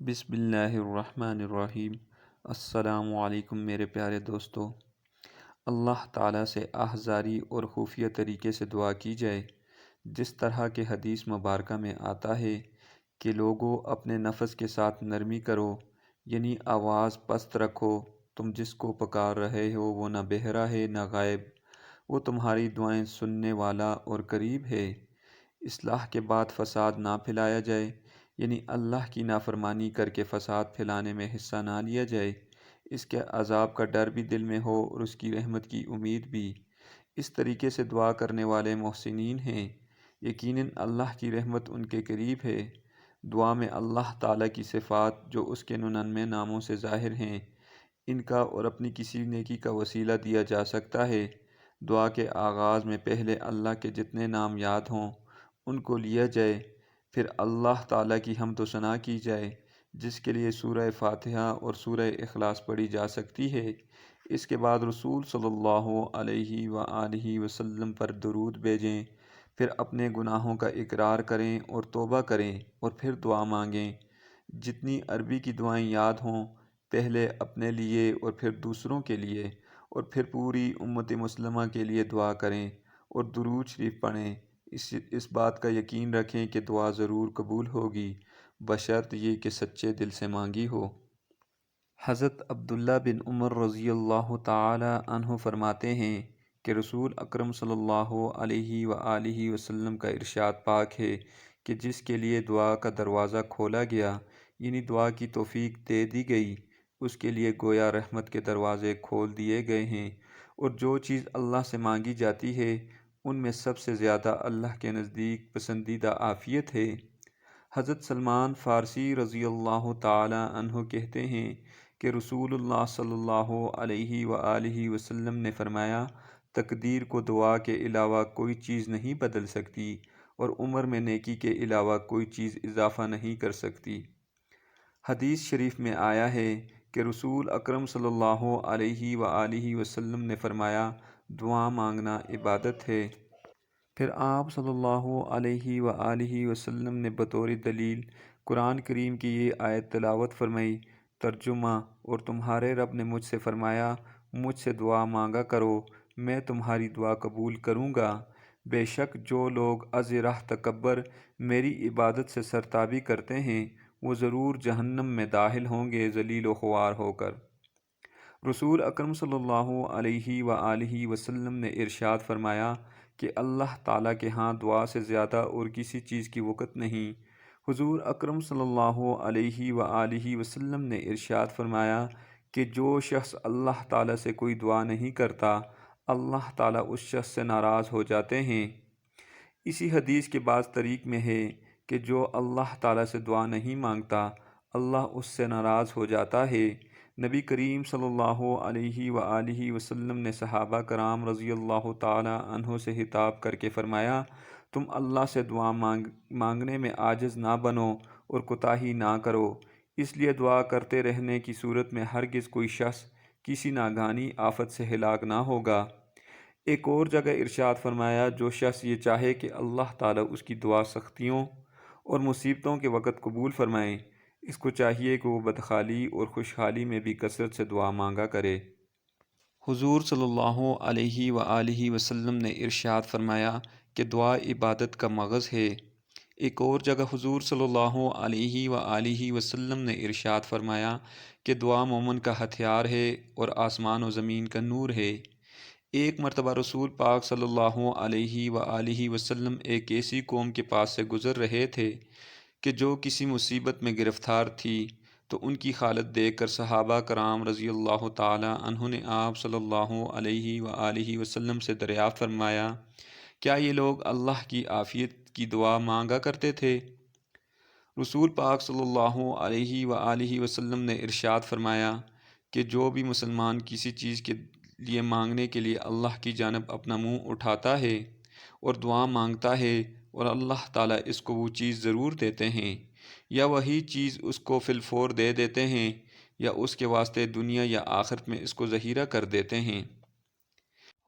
بسم اللہ الرحمن الرحیم۔ السلام علیکم میرے پیارے دوستو۔ اللہ تعالیٰ سے آہذاری اور خفیہ طریقے سے دعا کی جائے، جس طرح کے حدیث مبارکہ میں آتا ہے کہ لوگوں اپنے نفس کے ساتھ نرمی کرو، یعنی آواز پست رکھو۔ تم جس کو پکار رہے ہو وہ نہ بہرا ہے نہ غائب، وہ تمہاری دعائیں سننے والا اور قریب ہے۔ اصلاح کے بعد فساد نہ پھیلایا جائے، یعنی اللہ کی نافرمانی کر کے فساد پھیلانے میں حصہ نہ لیا جائے۔ اس کے عذاب کا ڈر بھی دل میں ہو اور اس کی رحمت کی امید بھی۔ اس طریقے سے دعا کرنے والے محسنین ہیں، یقیناً اللہ کی رحمت ان کے قریب ہے۔ دعا میں اللہ تعالیٰ کی صفات جو اس کے 99 ناموں سے ظاہر ہیں، ان کا اور اپنی کسی نیکی کا وسیلہ دیا جا سکتا ہے۔ دعا کے آغاز میں پہلے اللہ کے جتنے نام یاد ہوں ان کو لیا جائے، پھر اللہ تعالیٰ کی حمد و ثنا کی جائے، جس کے لیے سورہ فاتحہ اور سورہ اخلاص پڑھی جا سکتی ہے۔ اس کے بعد رسول صلی اللہ علیہ وآلہ وسلم پر درود بھیجیں، پھر اپنے گناہوں کا اقرار کریں اور توبہ کریں اور پھر دعا مانگیں۔ جتنی عربی کی دعائیں یاد ہوں پہلے اپنے لیے اور پھر دوسروں کے لیے اور پھر پوری امت مسلمہ کے لیے دعا کریں اور درود شریف پڑھیں۔ اس بات کا یقین رکھیں کہ دعا ضرور قبول ہوگی، بشرط یہ کہ سچے دل سے مانگی ہو۔ حضرت عبداللہ بن عمر رضی اللہ تعالی عنہ فرماتے ہیں کہ رسول اکرم صلی اللہ علیہ وآلہ وسلم کا ارشاد پاک ہے کہ جس کے لیے دعا کا دروازہ کھولا گیا، یعنی دعا کی توفیق دے دی گئی، اس کے لیے گویا رحمت کے دروازے کھول دیے گئے ہیں، اور جو چیز اللہ سے مانگی جاتی ہے ان میں سب سے زیادہ اللہ کے نزدیک پسندیدہ عافیت ہے۔ حضرت سلمان فارسی رضی اللہ تعالی عنہ کہتے ہیں کہ رسول اللہ صلی اللہ علیہ وآلہ وسلم نے فرمایا، تقدیر کو دعا کے علاوہ کوئی چیز نہیں بدل سکتی اور عمر میں نیکی کے علاوہ کوئی چیز اضافہ نہیں کر سکتی۔ حدیث شریف میں آیا ہے کہ رسول اکرم صلی اللہ علیہ وآلہ وسلم نے فرمایا، دعا مانگنا عبادت ہے۔ پھر آپ صلی اللہ علیہ وآلہ وسلم نے بطور دلیل قرآن کریم کی یہ آیت تلاوت فرمائی، ترجمہ: اور تمہارے رب نے مجھ سے فرمایا، مجھ سے دعا مانگا کرو، میں تمہاری دعا قبول کروں گا۔ بے شک جو لوگ از راہ تکبر میری عبادت سے سرتابی کرتے ہیں، وہ ضرور جہنم میں داخل ہوں گے ذلیل و خوار ہو کر۔ رسول اکرم صلی اللہ علیہ وآلہ وسلم نے ارشاد فرمایا کہ اللہ تعالیٰ کے ہاں دعا سے زیادہ اور کسی چیز کی وقت نہیں۔ حضور اکرم صلی اللہ علیہ وآلہ وسلم نے ارشاد فرمایا کہ جو شخص اللہ تعالیٰ سے کوئی دعا نہیں کرتا، اللہ تعالیٰ اس شخص سے ناراض ہو جاتے ہیں۔ اسی حدیث کے بعض طریق میں ہے کہ جو اللہ تعالیٰ سے دعا نہیں مانگتا، اللہ اس سے ناراض ہو جاتا ہے۔ نبی کریم صلی اللہ علیہ وآلہ وسلم نے صحابہ کرام رضی اللہ تعالی عنہ سے خطاب کر کے فرمایا، تم اللہ سے دعا مانگنے میں عاجز نہ بنو اور کوتاہی نہ کرو، اس لیے دعا کرتے رہنے کی صورت میں ہرگز کوئی شخص کسی ناگہانی آفت سے ہلاک نہ ہوگا۔ ایک اور جگہ ارشاد فرمایا، جو شخص یہ چاہے کہ اللہ تعالیٰ اس کی دعا سختیوں اور مصیبتوں کے وقت قبول فرمائے، اس کو چاہیے کہ وہ بدحالی اور خوشحالی میں بھی کثرت سے دعا مانگا کرے۔ حضور صلی اللہ علیہ وآلہ وسلم نے ارشاد فرمایا کہ دعا عبادت کا مغز ہے۔ ایک اور جگہ حضور صلی اللہ علیہ وآلہ وسلم نے ارشاد فرمایا کہ دعا مومن کا ہتھیار ہے اور آسمان و زمین کا نور ہے۔ ایک مرتبہ رسول پاک صلی اللہ علیہ وآلہ وسلم ایک ایسی قوم کے پاس سے گزر رہے تھے کہ جو کسی مصیبت میں گرفتار تھی، تو ان کی حالت دیکھ کر صحابہ کرام رضی اللہ تعالی عنہ نے آپ صلی اللہ علیہ وآلہ وسلم سے دریافت فرمایا، کیا یہ لوگ اللہ کی عافیت کی دعا مانگا کرتے تھے؟ رسول پاک صلی اللہ علیہ وآلہ وسلم نے ارشاد فرمایا کہ جو بھی مسلمان کسی چیز کے لیے مانگنے کے لیے اللہ کی جانب اپنا منہ اٹھاتا ہے اور دعا مانگتا ہے اور اللہ تعالیٰ اس کو وہ چیز ضرور دیتے ہیں، یا وہی چیز اس کو فی الفور دے دیتے ہیں، یا اس کے واسطے دنیا یا آخرت میں اس کو ذخیرہ کر دیتے ہیں۔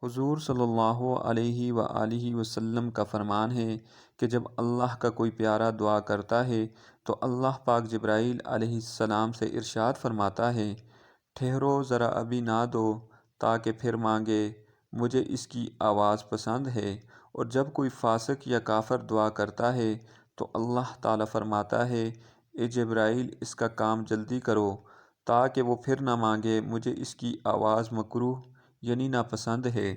حضور صلی اللہ علیہ وآلہ وسلم کا فرمان ہے کہ جب اللہ کا کوئی پیارا دعا کرتا ہے تو اللہ پاک جبرائیل علیہ السلام سے ارشاد فرماتا ہے، ٹھہرو ذرا ابھی نہ دو تاکہ پھر مانگے، مجھے اس کی آواز پسند ہے۔ اور جب کوئی فاسق یا کافر دعا کرتا ہے تو اللہ تعالیٰ فرماتا ہے، اے جبرائیل اس کا کام جلدی کرو تاکہ وہ پھر نہ مانگے، مجھے اس کی آواز مکروہ یعنی ناپسند ہے۔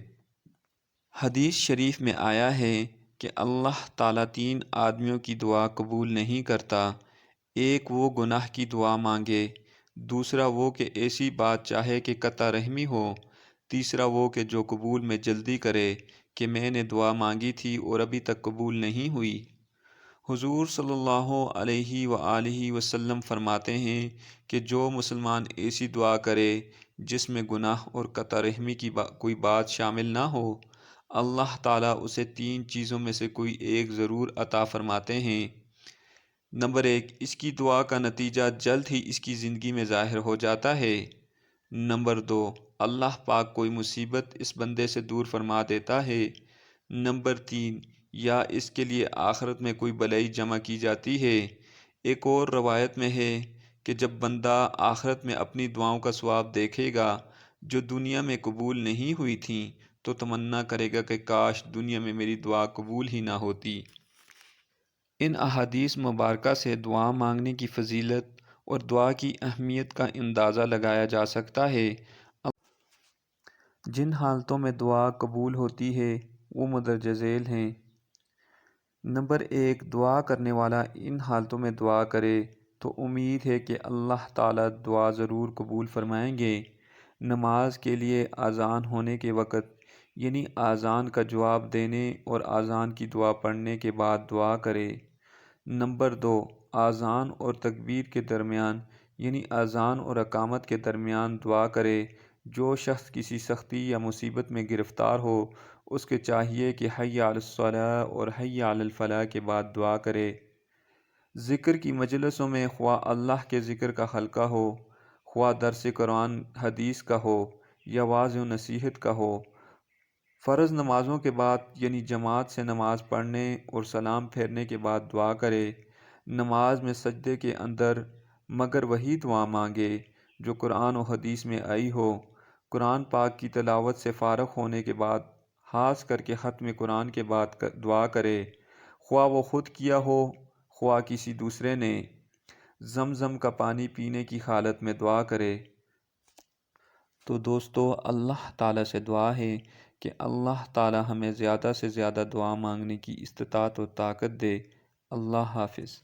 حدیث شریف میں آیا ہے کہ اللہ تعالیٰ 3 آدمیوں کی دعا قبول نہیں کرتا، ایک وہ گناہ کی دعا مانگے، دوسرا وہ کہ ایسی بات چاہے کہ قطع رحمی ہو، تیسرا وہ کہ جو قبول میں جلدی کرے کہ میں نے دعا مانگی تھی اور ابھی تک قبول نہیں ہوئی۔ حضور صلی اللہ علیہ وآلہ وسلم فرماتے ہیں کہ جو مسلمان ایسی دعا کرے جس میں گناہ اور قطع رحمی کی کوئی بات شامل نہ ہو، اللہ تعالیٰ اسے 3 چیزوں میں سے کوئی ایک ضرور عطا فرماتے ہیں۔ نمبر 1، اس کی دعا کا نتیجہ جلد ہی اس کی زندگی میں ظاہر ہو جاتا ہے۔ نمبر 2، اللہ پاک کوئی مصیبت اس بندے سے دور فرما دیتا ہے۔ نمبر 3، یا اس کے لیے آخرت میں کوئی بھلائی جمع کی جاتی ہے۔ ایک اور روایت میں ہے کہ جب بندہ آخرت میں اپنی دعاؤں کا ثواب دیکھے گا جو دنیا میں قبول نہیں ہوئی تھیں تو تمنا کرے گا کہ کاش دنیا میں میری دعا قبول ہی نہ ہوتی۔ ان احادیث مبارکہ سے دعا مانگنے کی فضیلت اور دعا کی اہمیت کا اندازہ لگایا جا سکتا ہے۔ جن حالتوں میں دعا قبول ہوتی ہے وہ مندرجہ ذیل ہیں۔ نمبر 1، دعا کرنے والا ان حالتوں میں دعا کرے تو امید ہے کہ اللہ تعالیٰ دعا ضرور قبول فرمائیں گے۔ نماز کے لیے اذان ہونے کے وقت یعنی اذان کا جواب دینے اور اذان کی دعا پڑھنے کے بعد دعا کرے۔ نمبر 2، اذان اور تکبیر کے درمیان یعنی اذان اور اقامت کے درمیان دعا کرے۔ جو شخص کسی سختی یا مصیبت میں گرفتار ہو اس کے چاہیے کہ حی علی الصلاۃ اور حی علی الفلاح کے بعد دعا کرے۔ ذکر کی مجلسوں میں خواہ اللہ کے ذکر کا حلقہ ہو، خواہ درس قرآن حدیث کا ہو یا واعظ و نصیحت کا ہو، فرض نمازوں کے بعد یعنی جماعت سے نماز پڑھنے اور سلام پھیرنے کے بعد دعا کرے۔ نماز میں سجدے کے اندر مگر وہی دعا مانگے جو قرآن و حدیث میں آئی ہو۔ قرآن پاک کی تلاوت سے فارغ ہونے کے بعد خاص کر کے ختم قرآن کے بعد دعا کرے، خواہ وہ خود کیا ہو خواہ کسی دوسرے نے۔ زمزم کا پانی پینے کی حالت میں دعا کرے۔ تو دوستو، اللہ تعالیٰ سے دعا ہے کہ اللہ تعالیٰ ہمیں زیادہ سے زیادہ دعا مانگنے کی استطاعت و طاقت دے۔ اللہ حافظ۔